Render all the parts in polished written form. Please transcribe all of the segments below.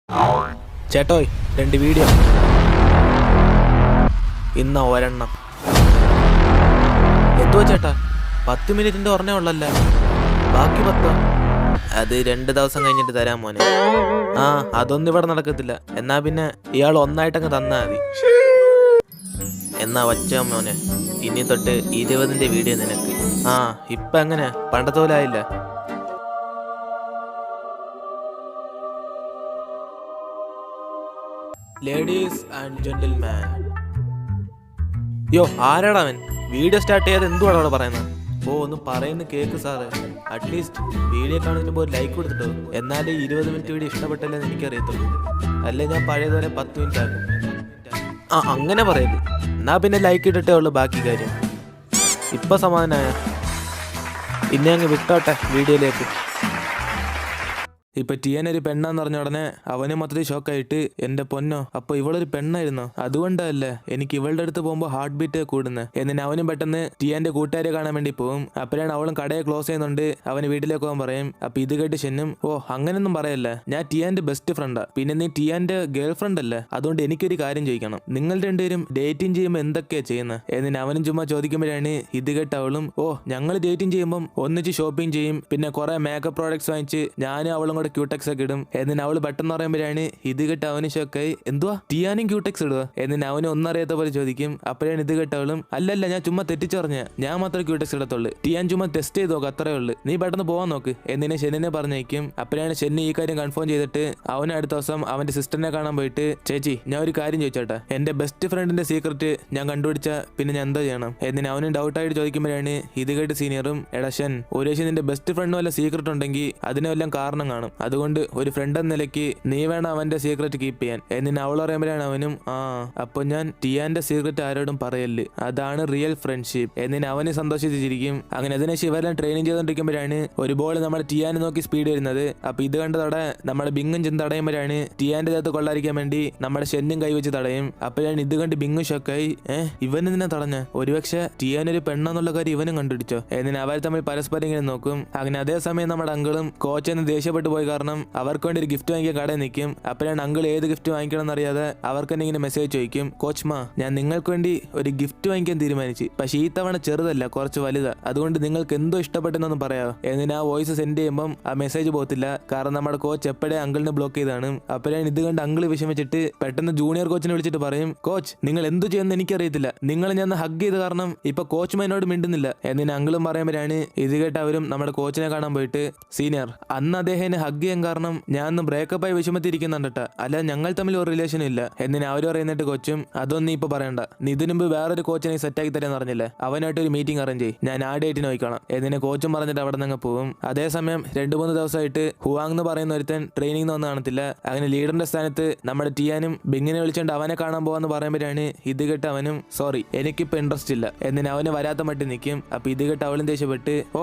ചേട്ടോയ് 2 video ഇന്ന ഒരെണ്ണം എന്തോ ചേട്ടാ 10 മിനിറ്റിന്റെ ഓർമ്മ ഉള്ളല്ലേ, ബാക്കി 10 അത് 2 ദിവസം കഴിഞ്ഞിട്ട് തരാൻ മോനെ. അതൊന്നും ഇവിടെ നടക്കത്തില്ല. എന്നാ പിന്നെ ഇയാൾ ഒന്നായിട്ടങ്ങ് തന്നാ മതി. എന്നാ വച്ചോ മോനെ, ഇനി തൊട്ട് 20ന്റെ വീഡിയോ നിനക്ക്. ഇപ്പൊ എങ്ങനെ പണ്ടത്തെ പോലെ ആയില്ല? Ladies and gentleman. ആരാടാ അവൻ? വീഡിയോ സ്റ്റാർട്ട് ചെയ്യാതെ എന്തുവാണ് അവിടെ പറയുന്നത്? ഒന്ന് പറയുന്ന കേക്ക് സാറ്. അറ്റ്ലീസ്റ്റ് വീഡിയോ കാണിക്കുമ്പോൾ ഒരു ലൈക്ക് കൊടുത്തിട്ടോ. എന്നാലേ 20 മിനിറ്റ് വീഡിയോ ഇഷ്ടപ്പെട്ടല്ലെന്ന് എനിക്കറിയത്തുള്ളൂ. അല്ലേ ഞാൻ പഴയതുപോലെ 10 മിനിറ്റ് ആക്കും. അങ്ങനെ പറയരുത്. എന്നാ പിന്നെ ലൈക്ക് ഇട്ടിട്ടേ ഉള്ളൂ ബാക്കി കാര്യം. ഇപ്പൊ സമാധാനമായ ഇനി അങ്ങ് വിട്ടോട്ടെ വീഡിയോയിലേക്ക്. ഇപ്പൊ ടിയൻ ഒരു പെണ്ണാന്ന് പറഞ്ഞ ഉടനെ അവന് മൊത്തത്തിൽ ഷോക്കായിട്ട്, എന്റെ പൊന്നോ അപ്പൊ ഇവളൊരു പെണ്ണായിരുന്നോ? അതുകൊണ്ടല്ലേ എനിക്ക് ഇവളുടെ അടുത്ത് പോകുമ്പോൾ ഹാർട്ട് ബീറ്റ് കൂടുന്നത്. എന്നിട്ട് അവനും പെട്ടെന്ന് ടിയാന്റെ കൂട്ടുകാരെ കാണാൻ വേണ്ടി പോകും. അപ്പോഴാണ് അവളും കടയെ ക്ലോസ് ചെയ്യുന്നുണ്ട്. അവന് വീട്ടിലേക്ക് പോകാൻ പറയും. അപ്പൊ ഇത് കേട്ട് ഷെന്നും, അങ്ങനെയൊന്നും പറയല്ലേ, ഞാൻ ടിയാന്റെ ബെസ്റ്റ് ഫ്രണ്ടാ, പിന്നെ നീ ടിയാന്റെ ഗേൾ ഫ്രണ്ട് അല്ലേ, അതുകൊണ്ട് എനിക്കൊരു കാര്യം ചോദിക്കണം. നിങ്ങൾ രണ്ടുപേരും ഡേറ്റിംഗ് ചെയ്യുമ്പോൾ എന്തൊക്കെയാ ചെയ്യുന്നത്? എന്നിട്ട് അവനും ചുമ്മാ ചോദിക്കുമ്പോഴാണ് ഇത് കേട്ട് അവളും, ഞങ്ങൾ ഡേറ്റിംഗ് ചെയ്യുമ്പോൾ ഒന്നിച്ച് ഷോപ്പിംഗ് ചെയ്യും, പിന്നെ കുറെ മേക്കപ്പ് പ്രോഡക്ട്സ് വാങ്ങിച്ച് ഞാനും അവളും കൂടെ ക്യൂടെക്സ് ഒക്കെ ഇടും. എന്നിട്ട് അവള് പെട്ടെന്ന് പറയുമ്പോഴാണ് ഇത് കേട്ട് അവന് ഷോക്കായി, എന്തുവാ ടിയാനും ക്യൂടെക്സ് ഇടുക? എന്നിട്ട് അവന് ഒന്നറിയാത്ത പോലെ ചോദിക്കും. അപ്പോഴാണ് ഇത് കേട്ടവളും, അല്ലല്ല ഞാൻ ചുമ്മാ തെറ്റിച്ചറിഞ്ഞ, ഞാൻ മാത്രമേ ക്യൂടെക്സ് ഇടത്തുള്ളൂ, ടിയാൻ ചുമ്മാ ടെസ്റ്റ് ചെയ്ത് നോക്ക്, അത്രേ ഉള്ളൂ, നീ പെട്ടെന്ന് പോകാൻ നോക്ക് എന്നിനെ ഷെന്നിനെ പറഞ്ഞേക്കും. അപ്പോഴാണ് ഷെന്നി ഈ കാര്യം കൺഫേം ചെയ്തിട്ട് അവന് അടുത്ത ദിവസം അവന്റെ സിസ്റ്ററിനെ കാണാൻ പോയിട്ട്, ചേച്ചി ഞാൻ ഒരു കാര്യം ചോദിച്ചോട്ടെ, എന്റെ ബെസ്റ്റ് ഫ്രണ്ടിന്റെ സീക്രട്ട് ഞാൻ കണ്ടുപിടിച്ച പിന്നെ ഞാൻ എന്താ ചെയ്യണം? എന്നിന് അവനും ഡൗട്ടായിട്ട് ചോദിക്കുമ്പോഴാണ് ഇത് കേട്ട് സീനിയറും, എടാ ഷൻ, ഒരു നിന്റെ ബെസ്റ്റ് ഫ്രണ്ടും വല്ല സീക്രട്ട് ഉണ്ടെങ്കിൽ അതിന് വല്ലതും കാരണം കാണും, അതുകൊണ്ട് ഒരു ഫ്രണ്ട് എന്ന നിലയ്ക്ക് നീ വേണം അവന്റെ സീക്രട്ട് കീപ്പ് ചെയ്യാൻ. എന്നിന് അവൾ പറയുമ്പോഴാണ് അവനും, അപ്പൊ ഞാൻ ടിയാന്റെ സീക്രട്ട് ആരോടും പറയല്, അതാണ് റിയൽ ഫ്രണ്ട്ഷിപ്പ്. എന്നിന് അവന് സന്തോഷിച്ചിരിക്കും. അങ്ങനെ അതിനുശേഷം ഇവരെല്ലാം ട്രെയിനിങ് ചെയ്തോണ്ടിരിക്കുമ്പോഴാണ് ഒരു ബോൾ നമ്മുടെ ടിയാനെ നോക്കി സ്പീഡ് വരുന്നത്. അപ്പൊ ഇത് കണ്ടതോടെ നമ്മുടെ ബിങ്ങും ചെന്ന് തടയുമ്പോഴാണ് ടിയാന്റെ ദേഹത്ത് കൊള്ളാതിരിക്കാൻ വേണ്ടി നമ്മുടെ ഷെന്നും കൈവച്ച് തടയും. അപ്പോഴാണ് ഇത് കണ്ട് ബിങ്ങും ഷോക്കായി, ഇവൻ ഇതിനെ തടഞ്ഞ, ഒരുപക്ഷെ ടിയാനൊരു പെണ്ണെന്നുള്ള കാര്യം ഇവനും കണ്ടുപിടിച്ചോ? എന്നിന് അവർ തമ്മിൽ പരസ്പരം ഇങ്ങനെ നോക്കും. അങ്ങനെ അതേസമയം നമ്മുടെ അങ്കിളും കോച്ചെന്ന് ദേഷ്യപ്പെട്ടു പോയി, കാരണം അവർക്ക് വേണ്ടി ഒരു ഗിഫ്റ്റ് വാങ്ങിക്കാൻ കടയിൽ നിൽക്കും. അപ്പോഴാണ് അങ്കിൾ ഏത് ഗിഫ്റ്റ് വാങ്ങിക്കണം എന്നറിയാതെ അവർക്ക് തന്നെ ഇങ്ങനെ മെസ്സേജ് ചോദിക്കും, കോച്ച്മാ ഞാൻ നിങ്ങൾക്ക് വേണ്ടി ഒരു ഗിഫ്റ്റ് വാങ്ങിക്കാൻ തീരുമാനിച്ചു, പക്ഷേ ഈ തവണ ചെറുതല്ല, കുറച്ച് വലുതാ, അതുകൊണ്ട് നിങ്ങൾക്ക് എന്തോ ഇഷ്ടപ്പെട്ടെന്നൊന്ന് പറയാമോ? എന്നിന് ആ വോയിസ് സെൻഡ് ചെയ്യുമ്പം ആ മെസ്സേജ് പോകത്തില്ല, കാരണം നമ്മുടെ കോച്ച് എപ്പോഴേ അങ്കിളിനെ ബ്ലോക്ക് ചെയ്താണ്. അപ്പോഴാണ് ഇത് കണ്ട് അങ്കിൾ വിഷമിച്ചിട്ട് പെട്ടെന്ന് ജൂനിയർ കോച്ചിനെ വിളിച്ചിട്ട് പറയും, കോച്ച് നിങ്ങൾ എന്തു ചെയ്യുമെന്ന് എനിക്കറിയത്തില്ല, നിങ്ങൾ ഞാൻ ഹഗ് ചെയ്ത് കാരണം ഇപ്പൊ കോച്ച് എന്നോട് മിണ്ടുന്നില്ല. എന്നിന് അങ്കിളും പറയുമ്പോഴാണ് ഇത് കേട്ട് അവരും നമ്മുടെ കോച്ചിനെ കാണാൻ പോയിട്ട്, സീനിയർ അന്ന് അദ്ദേഹം ഹഗ് ചെയ്യാൻ കാരണം ഞാൻ ബ്രേക്കപ്പ് ആയി വിഷമത്തിരിക്കുന്നുണ്ടട്ടാ, അല്ല ഞങ്ങൾ തമ്മിൽ ഒരു റിലേഷൻ ഇല്ല. എന്നിന് അവർ പറയുന്നിട്ട് കൊച്ചും, അതൊന്നും ഇപ്പൊ പറയണ്ട, നീ ഇതിനു മുമ്പ് വേറൊരു കോച്ചിനെ സെറ്റാക്കി തരാൻ പറഞ്ഞില്ലേ, അവനായിട്ട് ഒരു മീറ്റിംഗ് അറേഞ്ച് ചെയ്യും, ഞാൻ ആ ഡേറ്റിന് നോക്കണം. എന്നിന് കോച്ചും പറഞ്ഞിട്ട് അവിടെ നിന്ന് പോകും. അതേസമയം 2-3 ദിവസമായിട്ട് ഹുവാങ് എന്ന് പറയുന്ന ഒരുത്തൻ ട്രെയിനിങ് ഒന്നും കാണത്തില്ല. അങ്ങനെ ലീഡറിന്റെ സ്ഥാനത്ത് നമ്മുടെ ടിയാനും ബിങ്ങിനെ വിളിച്ചുകൊണ്ട് അവനെ കാണാൻ പോവാന്ന് പറയുമ്പോഴാണ് ഇത് കേട്ട് അവനും, സോറി എനിക്കിപ്പോ ഇൻട്രസ്റ്റ് ഇല്ല. എന്നിന് അവന് വരാത്ത മട്ടി നിൽക്കും. അപ്പൊ ഇത് കേട്ട് അവളും ദേഷ്യപ്പെട്ട്,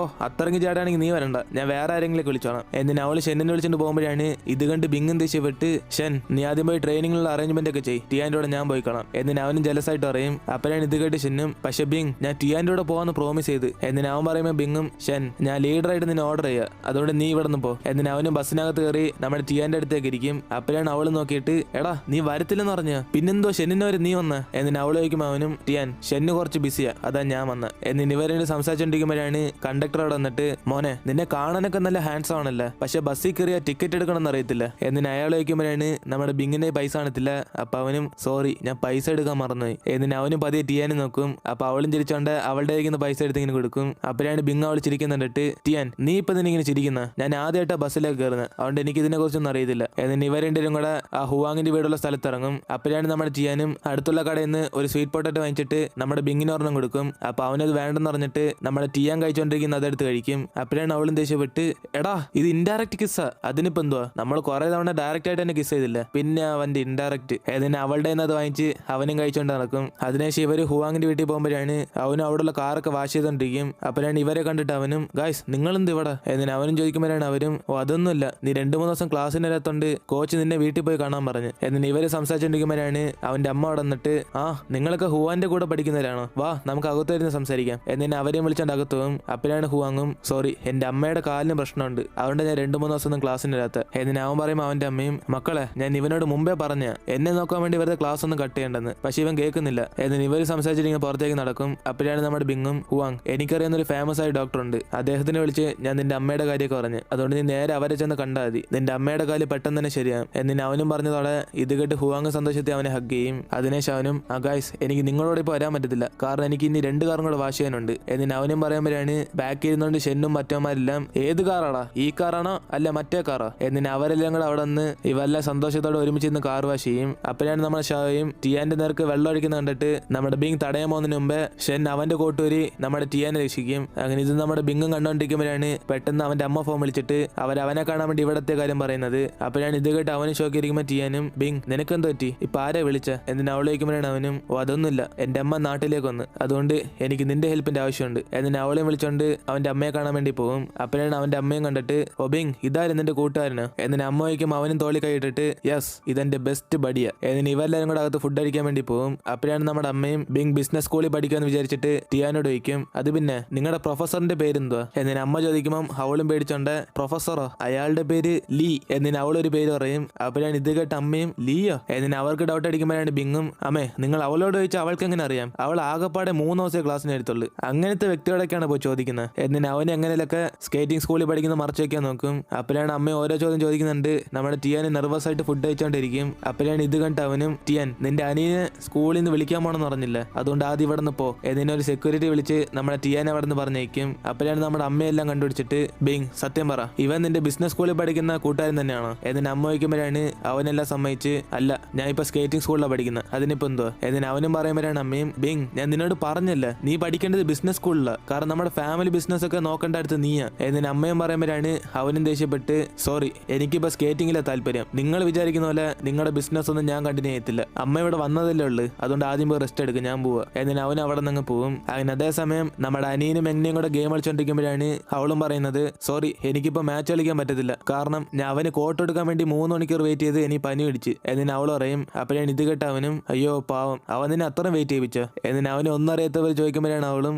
അത്രയ്ക്ക് ചാടാണെങ്കിൽ നീ വരണ്ട, ഞാൻ വേറെ ആരെങ്കിലും വിളിച്ചോണം. എന്നിന് അവള് ഷെന്നിനെ വിളിച്ചിട്ട് പോകുമ്പോഴാണ് ഇത് കണ്ട് ബിങ്ങും ദേഷ്യപ്പെട്ട്, ഷൻ നീ ആദ്യം പോയി ട്രെയിനിങ്ങിലുള്ള അറേഞ്ച്മെന്റ് ഒക്കെ ചെയ്യ്, ടിയാന്റെ കൂടെ ഞാൻ പോയി കാണാം. എന്നിന് അവനും ജലസായിട്ട് പറയും. അപ്പോഴാണ് ഇത് കേട്ട് ഷെന്നും, പക്ഷെ ബിങ് ഞാൻ ടിയാന്റെ കൂടെ പോവാന്ന് പ്രോമിസ് ചെയ്ത്. എന്നിന് അവൻ പറയുമ്പോൾ ബിങ്ങും, ഷൻ ഞാൻ ലീഡറായിട്ട് നിന്നെ ഓർഡർ ചെയ്യുക, അതുകൊണ്ട് നീ ഇവിടെ നിന്ന് പോ. എന്നിന് അവനും ബസ്സിനകത്ത് കയറി നമ്മുടെ ടിയാന്റെ അടുത്തേക്ക് ഇരിക്കും. അപ്പോഴാണ് അവള് നോക്കിയിട്ട്, എടാ നീ വരത്തില്ലെന്ന് പറഞ്ഞ, പിന്നെന്തോ ഷെന്നിനെ വരെ നീ വന്ന? എന്നിന് അവള് ചോദിക്കുമ്പോൾ അവനും, ടിയാൻ ഷെന്ന് കുറച്ച് ബിസിയാ, അതാ ഞാൻ വന്ന. എന്നിന് ഇവരെ സംസാരിച്ചോണ്ടിരിക്കുമ്പോഴാണ് കണ്ടക്ടർ അവിടെ വന്നിട്ട്, മോനെ നിന്നെ കാണാനൊക്കെ നല്ല ഹാൻഡ്സം ആണല്ലേ, പക്ഷെ ബസ്സിൽ കയറിയ ടിക്കറ്റ് എടുക്കണം അറിയത്തില്ല. എന്നിന് അയാൾ ചോദിക്കുമ്പോഴാണ് നമ്മുടെ ബിങ്ങിന്റെ പൈസ കാണത്തില്ല. അപ്പൊ അവനും, സോറി ഞാൻ പൈസ എടുക്കാൻ മറന്നുപോയി. എന്നിന് അവനും പതിയെ ടിയാനും നോക്കും. അപ്പൊ അവളും ചിരിച്ചോണ്ട് അവളുടെ കയ്യിൽ പൈസ എടുത്ത് ഇങ്ങനെ കൊടുക്കും. അപ്പോഴാണ് ബിങ് അവൾ ചിരിക്കുന്നുണ്ടിട്ട്, ടിയാൻ നീ ഇപ്പൊ നിന്നിങ്ങനെ ചിരിക്കുന്ന, ഞാൻ ആദ്യമായിട്ടാ ബസ്സിലേക്ക് കയറുന്നത്, അതുകൊണ്ട് എനിക്ക് ഇതിനെ കുറിച്ചൊന്നും അറിയത്തില്ല. എന്നിട്ട് ഇവർ രണ്ടുപേരും കൂടെ ആ ഹുവാങ്ങിന്റെ വീടുള്ള സ്ഥലത്ത് ഇറങ്ങും. അപ്പോഴാണ് നമ്മുടെ ടിയാനും അടുത്തുള്ള കടയിൽ നിന്ന് ഒരു സ്വീറ്റ് പൊട്ടറ്റോ വാങ്ങിച്ചിട്ട് നമ്മുടെ ബിങ്ങിന് ഒരെണ്ണം കൊടുക്കും. അപ്പൊ അവനത് വേണ്ടെന്ന് പറഞ്ഞിട്ട് നമ്മുടെ ടിയാൻ കഴിച്ചോണ്ടിരിക്കുന്ന അതെടുത്ത് കഴിക്കും. അപ്പോഴാണ് അവളും ദേഷ്യപ്പെട്ട്, എടാ ഇത് ഇൻഡയറക്റ്റ് കിസ്സാ, അതിനിപ്പോ എന്തുവാ, നമ്മൾ കുറെ തവണ ഡയറക്റ്റ് ആയിട്ട് തന്നെ കിസ് ചെയ്തില്ല, പിന്നെ അവന്റെ ഇൻഡയറക്റ്റ്. ഏതിന് അവളുടെ അത് വാങ്ങിച്ച് അവനും കഴിച്ചോണ്ട് നടക്കും. അതിനുശേഷം ഇവര് ഹുവാങ്ങിന്റെ വീട്ടിൽ പോകുമ്പോഴാണ് അവനും അവിടെയുള്ള കാറൊക്കെ വാഷ് ചെയ്തോണ്ടിരിക്കും. അപ്പോഴാണ് ഇവരെ കണ്ടിട്ട് അവനും, ഗായ്സ് നിങ്ങളെന്ത് ഇവിടെ? എന്നിന് അവനും ചോദിക്കുമ്പോഴാണ് അവരും, അതൊന്നുമില്ല, നീ 2-3 ദിവസം ക്ലാസ്സിന് വരാത്തോണ്ട് കോച്ച് നിന്നെ വീട്ടിൽ പോയി കാണാൻ പറഞ്ഞു. എന്നിട്ട് ഇവര് സംസാരിച്ചോണ്ടിരിക്കുമ്പോഴാണ് അവന്റെ അമ്മ അവിടെ നിന്നിട്ട്, നിങ്ങളൊക്കെ ഹുവാന്റെ കൂടെ പഠിക്കുന്നവരാണോ, വാ നമുക്ക് അകത്തായിരുന്നു സംസാരിക്കാം. എന്നിട്ട് അവരെയും വിളിച്ചോണ്ട് അകത്തും. അപ്പോഴാണ് ഹുവാങ്ങും, സോറി എന്റെ അമ്മയുടെ കാലിന് പ്രശ്നമുണ്ട്, അതുകൊണ്ട് ഞാൻ 2-3 ദിവസം ദിവസമൊന്നും ക്ലാസ്സിനില്ലാത്ത. എന്നിട്ട് അവൻ പറയുമ്പോൾ അവന്റെ അമ്മയും മക്കളെ ഞാൻ ഇവനോട് മുമ്പേ പറഞ്ഞ എന്നെ നോക്കാൻ വേണ്ടി വെറുതെ ക്ലാസ് ഒന്നും കട്ട് ചെയ്യേണ്ടെന്ന്. പക്ഷെ ഇവൻ കേൾക്കുന്നില്ല. എന്നിട്ട് ഇവർ സംസാരിച്ചിട്ട് പുറത്തേക്ക് നടക്കും. അപ്പോഴാണ് നമ്മുടെ ബിങ്ങും ഹുവാങ് എനിക്കറിയുന്ന ഒരു ഫേമസ് ആയ ഡോക്ടർ ഉണ്ട്, അദ്ദേഹത്തിനെ വിളിച്ച് ഞാൻ നിന്റെ അമ്മയുടെ കാര്യമൊക്കെ പറഞ്ഞു, അതുകൊണ്ട് നീ നേരെ അവരെ ചെന്ന് കണ്ടാൽ മതി, നിന്റെ അമ്മയുടെ കാര്യം പെട്ടെന്ന് തന്നെ ശരിയാകും. എന്നിട്ട് അവനും പറഞ്ഞതോടെ ഇത് കേട്ട് ഹുവാങ് സന്തോഷത്തെ അവനെ ഹഗ് ചെയ്യും. അതിനുശേഷം അവനും ഗായ്സ് എനിക്ക് നിങ്ങളോട് ഇപ്പോൾ വരാൻ പറ്റത്തില്ല, കാരണം എനിക്ക് ഇനി 2 കാറും കൂടെ വാഷ് ചെയ്യാനുണ്ട്. എന്നിട്ട് അവനും പറയുമ്പോഴാണ് ബാക്ക് ഇരുന്നുകൊണ്ട് ഷെന്നും മറ്റവന്മാരെല്ലാം ഏത് കാറാടാ, ഈ കാറാണോ അല്ല മറ്റേ കാറാ? എന്നിട്ട് അവരെല്ലാം കൂടെ അവിടെ നിന്ന് ഇവെല്ലാം സന്തോഷത്തോടെ ഒരുമിച്ച് ഇന്ന് കാർ വാഷ് ചെയ്യും. അപ്പോഴാണ് നമ്മുടെ ഷായും ടിയാന്റെ നേർക്ക് വെള്ളം ഒഴിക്കുന്ന കണ്ടിട്ട് നമ്മുടെ ബിങ് തടയാൻ പോകുന്നതിന് മുമ്പേ ഷെൻ അവന്റെ കോട്ടൂരി നമ്മുടെ ടിയാനെ രക്ഷിക്കും. അങ്ങനെ ഇത് നമ്മുടെ ബിങ്ങും കണ്ടുകൊണ്ടിരിക്കുമ്പോഴാണ് പെട്ടെന്ന് അവന്റെ അമ്മ ഫോൺ വിളിച്ചിട്ട് അവനെ കാണാൻ വേണ്ടി ഇവിടത്തെ കാര്യം പറയുന്നത്. അപ്പോഴാണ് ഇത് കേട്ട് അവന് ഷോക്കിയിരിക്കുമ്പോൾ ടിയാനും ബിങ് നിനക്കെന്ത് പറ്റി, ഇപ്പൊ ആരെ വിളിച്ച? എന്നിട്ട് അവളെ വയ്ക്കുമ്പോഴാണ് അവനും അതൊന്നുമില്ല, എന്റെ അമ്മ നാട്ടിലേക്ക് വന്ന്, അതുകൊണ്ട് എനിക്ക് നിന്റെ ഹെൽപ്പിന്റെ ആവശ്യമുണ്ട്. എന്നിട്ട് അവളെയും വിളിച്ചോണ്ട് അവന്റെ അമ്മയെ കാണാൻ വേണ്ടി പോകും. അപ്പോഴാണ് അവന്റെ അമ്മയും കണ്ടിട്ട് ബിങ് ഇതാരും നിന്റെ കൂട്ടുകാരന്? എന്നിട്ട് അമ്മ വയ്ക്കുമ്പോൾ അവനും തോളി കൈയിട്ടിട്ട് യെസ് ഇതെന്റെ ബെസ്റ്റ് ബഡിയ. എന്നിട്ട് ഇവരെല്ലാരും കൂടെ അകത്ത് ഫുഡ് അടിക്കാൻ വേണ്ടി പോകും. അപ്പോഴാണ് നമ്മുടെ അമ്മയും ബിങ് ബിസിനസ് സ്കൂളിൽ പഠിക്കാന്ന് വിചാരിച്ചിട്ട് ടിയാനോട് ചോദിക്കും അത് പിന്നെ നിങ്ങളുടെ പ്രൊഫസറിന്റെ പേരെന്തുവാ? എന്നിട്ട് അമ്മ ചോദിക്കുമ്പോൾ അവളും പേടിച്ചോണ്ട് പ്രൊഫസറോ, അയാളുടെ പേര് ലീ. എന്നിട്ട് അവളൊരു പേര് പറയും. അപ്പോഴാണ് ഇത് കേട്ട് അമ്മയും ലീയോ? എന്നിട്ട് അവർക്ക് ഡൗട്ട് അടിക്കുമ്പോഴാണ് ബിങ്ങും അമ്മേ നിങ്ങൾ അവളോട് ചോദിച്ചാൽ അവൾക്ക് എങ്ങനെ അറിയാം, അവൾ ആകെപ്പാടെ 3 ദിവസമേ ക്ലാസ്സിന് എടുത്തുള്ളൂ, അങ്ങനത്തെ വ്യക്തിയോടൊക്കെയാണ് പോയി ചോദിക്കുന്നത്. എന്നിട്ട് അവൻ എങ്ങനെയൊക്കെ സ്കേറ്റിംഗ് സ്കൂളിൽ പഠിക്കുന്ന മറച്ചു വെക്കാൻ നോക്കും. അപ്പോഴാണ് അമ്മ ഓരോ ചോദ്യം ചോദിക്കുന്നുണ്ട്. നമ്മുടെ ടിയാന് നെർവസ് ആയിട്ട് ഫുഡ് കഴിച്ചോണ്ടിരിക്കും. അപ്പോഴാണ് ഇത് കണ്ട് അവനും ടിയാൻ നിന്റെ അനിയനെ സ്കൂളിൽ നിന്ന് വിളിക്കാൻ പോണെന്ന് പറഞ്ഞില്ല, അതുകൊണ്ട് ആദ്യം ഇവിടെ നിന്ന് പോ. എന്നിട്ട് ഒരു സെക്യൂരിറ്റി വിളിച്ച് നമ്മുടെ ടിയാനെ അവിടെ നിന്ന് പറഞ്ഞേക്കും. അപ്പോഴാണ് നമ്മുടെ അമ്മയെല്ലാം കണ്ടുപിടിച്ചിട്ട് ബിങ് സത്യം പറ ഇവൻ നിന്റെ ബിസിനസ് സ്കൂളിൽ പഠിക്കുന്ന കൂട്ടുകാരൻ തന്നെയാണോ? എന്നിട്ട് അമ്മ വയ്ക്കുമ്പോഴാണ് അവനെല്ലാം സമ്മതിച്ച് അല്ല ഞാൻ ഇപ്പൊ സ്കേറ്റിംഗ് സ്കൂളിലാണ് പഠിക്കുന്നത്, അതിനിപ്പോ എന്തോ? എന്നിട്ട് അവനും പറയുമ്പോഴാണ് അമ്മയും ബിങ് ഞാൻ നിന്നോട് പറഞ്ഞില്ല നീ പഠിക്കേണ്ടത് ബിസിനസ് സ്കൂളിലാണ്, കാരണം നമ്മുടെ ഫാമിലി ബിസിനസ് ഒക്കെ നോക്കേണ്ട അടുത്ത് നീയാ. എന്നിട്ട് അമ്മയും പറയുമ്പോഴാണ് അവനും ദേഷ്യപ്പെട്ട് സോറി എനിക്കിപ്പോ സ്കേറ്റിംഗിലെ താല്പര്യം, നിങ്ങൾ വിചാരിക്കുന്ന പോലെ നിങ്ങളുടെ ബിസിനസ് ഒന്നും ഞാൻ കണ്ടിന്യൂ ചെയ്യത്തില്ല, അമ്മ ഇവിടെ വന്നതല്ലേ ഉള്ളു, അതുകൊണ്ട് ആദ്യം പോയി റെസ്റ്റ് എടുക്കും, ഞാൻ പോവാ. എന്നിട്ട് അവൻ അവിടെ നിന്ന് പോകും. അങ്ങനെ അതേസമയം നമ്മുടെ അനിയനും എങ്ങനെയും കൂടെ ഗെയിം കളിച്ചോണ്ടിരിക്കുമ്പോഴാണ് അവളും പറയുന്നത് സോറി എനിക്കിപ്പോ മാച്ച് കളിക്കാൻ പറ്റത്തില്ല, കാരണം ഞാൻ അവന് കോട്ട് എടുക്കാൻ വേണ്ടി 3 മണിക്കൂർ വെയിറ്റ് ചെയ്ത് എനിക്ക് പനി പിടിച്ച്. എന്നിട്ട് അവൾ പറയും. അപ്പോഴാണ് ഇത് കേട്ട അവനും അയ്യോ പാവം അവൻ നിന്നെ അത്രയും വെയിറ്റ് ചെയ്യിപ്പിച്ചോ? എന്നിട്ട് അവന് ഒന്നറിയാത്തവർ ചോദിക്കുമ്പോഴാണ് അവളും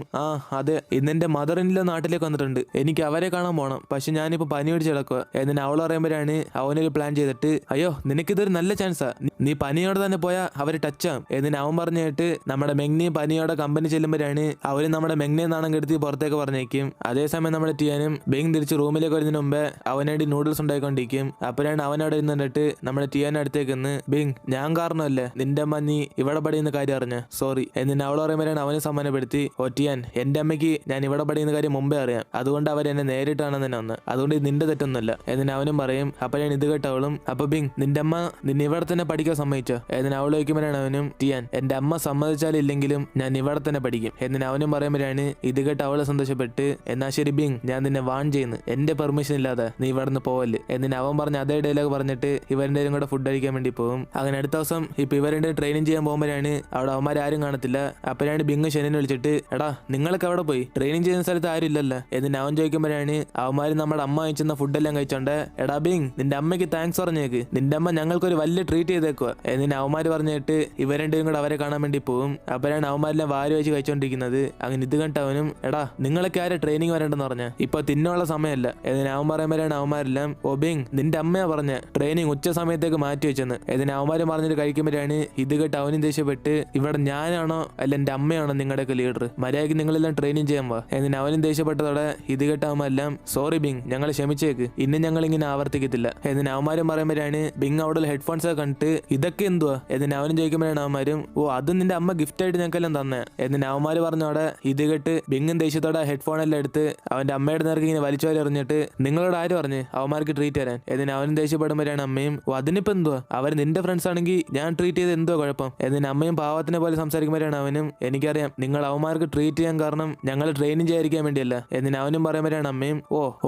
അതെ ഇന്നെന്റെ മദർ ഇൻ ലോ നാട്ടിലേക്ക് വന്നിട്ടുണ്ട്, എനിക്ക് അവരെ കാണാൻ പോകണം, പക്ഷെ ഞാനിപ്പോ പനി പിടിച്ച് കിടക്കുക. എന്നിട്ട് അവൾ പറയുമ്പോഴാണ് അവനൊരു പ്ലാൻ ചെയ്തിട്ട് അയ്യോ നിനക്കിതൊരു നല്ല ചാൻസാ, നീ പനിയോടെ തന്നെ പോയാൽ അവര് ടച്ചാവും. എന്നിട്ട് അവൻ പറഞ്ഞിട്ട് നമ്മുടെ മെഗ്നി പനിയോടെ കമ്പനി ചെല്ലുമ്പോഴാണ് അവര് നമ്മുടെ മെഗ്നിയെ നാണം കെടുത്തി പുറത്തേക്ക് പറഞ്ഞേക്കും. അതേസമയം നമ്മുടെ ടിയാനും ബിങ് തിരിച്ച് റൂമിലേക്ക് വരുന്നതിന് മുമ്പേ അവനേണ്ടി നൂഡിൽസ് ഉണ്ടായിക്കൊണ്ടിരിക്കും. അപ്പോഴാണ് അവനവിടെ ഇരുന്നിട്ട് നമ്മുടെ ടിയാന്റെ അടുത്തേക്ക് നിന്ന് ബിങ് ഞാൻ കാരണമല്ലേ നിന്റെ അമ്മ നീ ഇവിടെ പഠിക്കുന്ന കാര്യം അറിഞ്ഞ സോറി. എന്നിട്ട് അവൾ പറയുമ്പോഴാണ് അവനെ സമ്മാനപ്പെടുത്തി ടിയാൻ എന്റെ അമ്മയ്ക്ക് ഞാൻ ഇവിടെ പഠിക്കുന്ന കാര്യം മുമ്പേ അറിയാം, അതുകൊണ്ട് അവരെന്നെ നേരിട്ടാണ് തന്നെ വന്ന്, അതുകൊണ്ട് നിന്റെ തെറ്റൊന്നുമല്ല. എന്നിട്ട് അവനും പറയും. അപ്പോഴാണ് ഇത് കേട്ടവളും അപ്പൊ ബിങ് നിന്റെ അമ്മ നിന്നെ ഇവിടെ തന്നെ പഠിക്കാൻ സമ്മതിച്ചോ? എന്നിട്ട് അവൾ ചോദിക്കുമ്പോഴാണ് അവനും ടിയാൻ എന്റെ അമ്മ സമ്മതിച്ചാലില്ലെങ്കിലും ഞാൻ ഇവിടെ തന്നെ പഠിക്കും. എന്നിട്ട് അവനും പറയുമ്പോഴാണ് ഇത് കേട്ട് അവളെ സന്തോഷപ്പെട്ട് എന്നാ ശരി ബിങ് ഞാൻ നിന്നെ വാൺ ചെയ്യുന്നു, എന്റെ പെർമിഷൻ ഇല്ലാതെ നീ ഇവിടെ നിന്ന് പോവല്ലേ. എന്നിട്ട് അവൻ പറഞ്ഞ അതേ ഡയലോഗ് പറഞ്ഞിട്ട് ഇവരുടെ കൂടെ ഫുഡ് കഴിക്കാൻ വേണ്ടി പോകും. അങ്ങനെ അടുത്ത ദിവസം ഇപ്പൊ ഇവരുടെ ട്രെയിനിങ് ചെയ്യാൻ പോകുമ്പോഴാണ് അവിടെ അവന്മാരും കാണത്തില്ല. അപ്പോഴാണ് ബിങ് ഷെനിനെ വിളിച്ചിട്ട് എടാ നിങ്ങളൊക്കെ അവിടെ പോയി ട്രെയിനിങ് ചെയ്യുന്ന സ്ഥലത്ത് ആരും ഇല്ലല്ലോ. എന്നിട്ട് അവൻ ചോദിക്കുമ്പോഴാണ് അവന്മാര് നമ്മുടെ അമ്മ അയച്ചുന്ന ഫുഡെല്ലാം കഴിച്ചോണ്ട് എടാ ബിങ് നിന്റെ അമ്മയ്ക്ക് താങ്ക്സ് പറഞ്ഞേക്ക്, നിന്റെ അമ്മ ഞങ്ങൾക്കൊരു വലിയ ട്രീറ്റ് ചെയ്തേക്കുക. എന്നിട്ട് അവന്മാര് പറഞ്ഞിട്ട് ഇവരുടെയും കൂടെ അവരെ കാണാൻ വേണ്ടി പോകും. അപ്പോഴാണ് അവന്മാരെല്ലാം വാരി വെച്ച് കഴിച്ചോണ്ടിരിക്കുന്നത്. അങ്ങനെ ഇത് കണ്ടവനും എടാ നിങ്ങളൊക്കെ ആരെ ട്രെയിനിങ് വരേണ്ടെന്ന് പറഞ്ഞ ഇപ്പൊ തിന്നുള്ള സമയമല്ല. എന്നിട്ട് അവൻ പറയുമ്പോഴാണ് അവന്മാരെല്ലാം ബിങ് നിന്റെ അമ്മയാ പറഞ്ഞ ട്രെയിനിങ് ഉച്ച സമയത്തേക്ക് മാറ്റി വെച്ചെന്ന്. എന്നിട്ട് അവന്മാര് പറഞ്ഞിട്ട് കഴിക്കുമ്പോഴാണ് ഇത് കേട്ട് അവനും ദേഷ്യപ്പെട്ട് ഇവിടെ ഞാനാണോ അല്ല എന്റെ അമ്മയാണോ നിങ്ങളുടെയൊക്കെ ലീഡർ, മര്യാദയ്ക്ക് നിങ്ങളെല്ലാം ട്രെയിനിങ് ചെയ്യാൻ വാ. എന്നിട്ട് അവനും ദേഷ്യപ്പെട്ടതോടെ ഇത് കേട്ട് അവന്മാരെല്ലാം സോറി ബിങ് ഞങ്ങൾ ക്ഷമിച്ചേക്ക്, ഇന്നും ഞങ്ങൾ ഇങ്ങനെ ആവർത്തിക്കത്തില്ല. എന്നിട്ട് അവന്മാരും പറയുമ്പോഴാണ് ബിങ് അവിടെ ഹെഡ്ഫോൺസ് ഒക്കെ കണ്ടിട്ട് ഇതൊക്കെ എന്തുവാ? എന്നിട്ട് അവനും ചോദിക്കുമ്പോഴാണ് അവന്മാരും അത് നിന്റെ അമ്മ ഗിഫ്റ്റ് ആയിട്ട് ഞങ്ങൾക്കെല്ലാം തന്നെ. എന്നിട്ട് അവന്മാര് പറഞ്ഞോടെ ഇത് കേട്ട് ബിങ്ങും ദേഷ്യത്തോടെ ഹെഡ്ഫോൺ എല്ലാം എടുത്ത് അവന്റെ അമ്മയുടെ നേർക്ക് ഇങ്ങനെ വലിച്ചോലെ എറിഞ്ഞിട്ട് നിങ്ങളോട് ആര് പറഞ്ഞു അവന്മാർക്ക് ട്രീറ്റ് തരാൻ? എന്നിട്ട് അവനും ദേഷ്യപ്പെടുമ്പോഴാണ് അമ്മയും അതിനിപ്പോ എന്തുവാ അവർ നിന്റെ ഫ്രണ്ട്സ് ആണെങ്കിൽ ഞാൻ ട്രീറ്റ് ചെയ്ത് എന്തോ കുഴപ്പം? എന്നിട്ട് അമ്മയും പാവത്തിനെ പോലെ സംസാരിക്കുമ്പോഴാണ് അവനും എനിക്കറിയാം നിങ്ങൾ അവന്മാർക്ക് ട്രീറ്റ് ചെയ്യാൻ കാരണം ഞങ്ങൾ ട്രെയിനിങ് ചെയ്യാതിരിക്കാൻ വേണ്ടിയല്ല. എന്നിട്ട് അവനും പറയുമ്പോഴാണ് അമ്മയും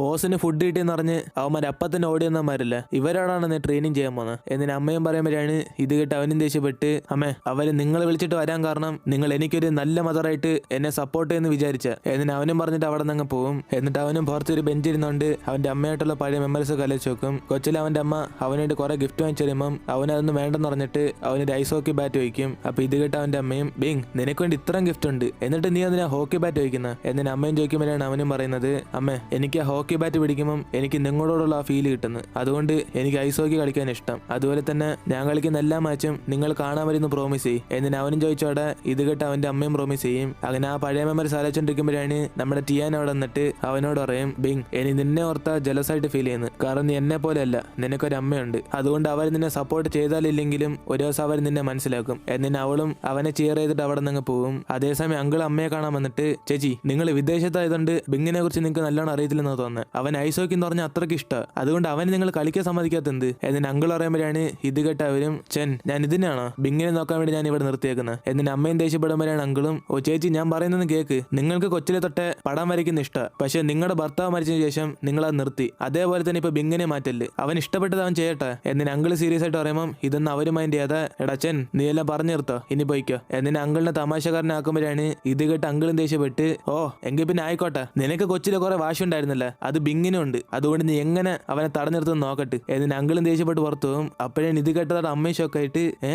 ഓസിന് ഫുഡ് കിട്ടിയെന്ന് പറഞ്ഞ് അവന്മാർ അപ്പത്തന്നെ ഓടിയെന്നമാരില്ല, ഇവരോടാണ് നീ ട്രെയിനിങ് ചെയ്യാൻ പോകുന്നത്. എന്നിട്ട് അമ്മയും പറയുമ്പോഴാണ് ഇത് കേട്ട് അവനും ദേഷ്യപ്പെട്ട് അമ്മേ അവര് നിങ്ങളെ വിളിച്ചിട്ട് വരാൻ കാരണം നിങ്ങൾ എനിക്കൊരു നല്ല മദറായിട്ട് എന്നെ സപ്പോർട്ട് ചെയ്യുന്ന വിചാരിച്ച. എന്നിട്ട് അവനും പറഞ്ഞിട്ട് അവിടെ നിന്ന് പോകും. എന്നിട്ട് അവനും പുറത്തൊരു ബെഞ്ചിരുന്നോണ്ട് അവന്റെ അമ്മയായിട്ടുള്ള പഴയ മെമ്മറീസ് ഒക്കെ ആലോചിച്ച് നോക്കും. കൊച്ചിൽ അവന്റെ അമ്മ അവനായിട്ട് കുറെ ഗിഫ്റ്റ് വാങ്ങിച്ചു തരുമ്പം അവനതൊന്നും വേണ്ടെന്ന് പറഞ്ഞിട്ട് അവനൊരു ഐസ് ഹോക്കി ബാറ്റ് വയ്ക്കും. അപ്പൊ ഇത് കേട്ട് അവന്റെ അമ്മയും ബിങ് നിനക്ക് വേണ്ടി ഇത്രയും ഗിഫ്റ്റ് ഉണ്ട് എന്നിട്ട് നീ അതിനാ ഹോക്കി ബാറ്റ് വയ്ക്കുന്ന? എന്നിട്ട് അമ്മയും ചോദിക്കുമ്പോഴാണ് അവനും പറയുന്നത് അമ്മേ എനിക്ക് ആ ഹോക്കി ബാറ്റ് പിടിക്കുമ്പം എനിക്ക് നിങ്ങളോടുള്ള ആ ഫീൽ കിട്ടുന്നത്. അതുകൊണ്ട് എനിക്ക് ഐസ് ഹോക്കി കളിക്കാൻ ഇഷ്ടം. അതുപോലെ തന്നെ ഞാൻ കളിക്കുന്ന എല്ലാ മാച്ചും നിങ്ങൾ കാണാൻ വരുന്ന പ്രോമിസ് ചെയ്യും എന്നിന് അവനും ചോദിച്ചോടെ ഇത് കേട്ട് അവന്റെ അമ്മയും പ്രോമിസ് ചെയ്യും. അങ്ങനെ ആ പഴയ മെമ്മറി സാധിച്ചോണ്ടിരിക്കുമ്പോഴാണ് നമ്മുടെ ടിയാൻ അവിടെ നിന്നിട്ട് അവനോട് പറയും, ബിങ് ഇനി നിന്നെ ഓർത്ത ജലസായിട്ട് ഫീൽ ചെയ്യുന്നു. കാരണം നീ എന്നെ പോലെയല്ല, നിനക്കൊരു അമ്മയുണ്ട്. അതുകൊണ്ട് അവർ നിന്നെ സപ്പോർട്ട് ചെയ്താലില്ലെങ്കിലും ഒരു ദിവസം അവർ നിന്നെ മനസ്സിലാക്കും. എന്നിന് അവളും അവനെ ചെയർ ചെയ്തിട്ട് അവിടെ നിന്ന് പോകും. അതേസമയം അങ്കിൾ അമ്മയെ കാണാൻ വന്നിട്ട്, ചേച്ചി നിങ്ങൾ വിദേശത്തായതുകൊണ്ട് ബിങ്ങിനെ കുറിച്ച് നിങ്ങൾക്ക് നല്ലോണം അറിയത്തില്ലെന്ന് തോന്നുന്നത്. അവൻ ഐസ് ഹോക്കി എന്ന് പറഞ്ഞാൽ അത്രയ്ക്ക് ഇഷ്ടം. അതുകൊണ്ട് അവന് നിങ്ങൾ കളിക്കാൻ സമ്മതിക്കാത്തത്. എന്നിന് അങ്കിൾ പറയുമ്പോഴാണ് ഇത് കേട്ട അവരും, ചെൻ ഞാൻ ഇതിനാണോ ബിങ്ങിനെ നോക്കാൻ വേണ്ടി ഞാൻ ഇവിടെ നിർത്തിയേക്കുന്നത്. എന്നിന് അമ്മയും ദേഷ്യപ്പെടുമ്പോഴാണ് അങ്കിളും, ഓ ചേച്ചി ഞാൻ പറയുന്നത് കേക്ക്, നിങ്ങൾക്ക് കൊച്ചിലെ തൊട്ടേ പടം വരയ്ക്കുന്ന ഇഷ്ടം. പക്ഷെ നിങ്ങളുടെ ഭർത്താവ് മരിച്ചതിന് ശേഷം നിങ്ങൾ അത് നിർത്തി. അതേപോലെ തന്നെ ഇപ്പൊ ബിങ്ങിനെ മാറ്റല്. അവൻ ഇഷ്ടപ്പെട്ടത് അവൻ ചെയ്യട്ടെ. എന്നിന് അങ്കിൾ സീരിയസ് ആയിട്ട് പറയുമ്പോൾ ഇതൊന്നും അവര് മൈൻഡ് ചെയ്യാതെ, എടാ ചെൻ നീ എല്ലാം പറഞ്ഞു നിർത്തോ, ഇനി പോയിക്കോ. എന്നിന് അങ്കിളിനെ തമാശക്കാരനാക്കുമ്പോഴാണ് ഇത് കേട്ട് അങ്കിളും ദേഷ്യപ്പെട്ട്, ഓ എങ്കിൽ പിന്നെ ആയിക്കോട്ടെ, നിനക്ക് കൊച്ചിലെ കുറെ വാശി ഉണ്ടായിരുന്നില്ല, അത് ബിങ്ങിനും ഉണ്ട്. അതുകൊണ്ട് നീ എങ്ങനെ അവനെ തടഞ്ഞിർത്തുന്ന നോക്കട്ടെ. എന്നിന് അങ്കിളും ദേഷ്യപ്പെട്ട് പുറത്തു പോകും. അപ്പോഴാണ് ഇത് കേട്ടതോടെ അമ്മയും ഷോക്കായിട്ട്,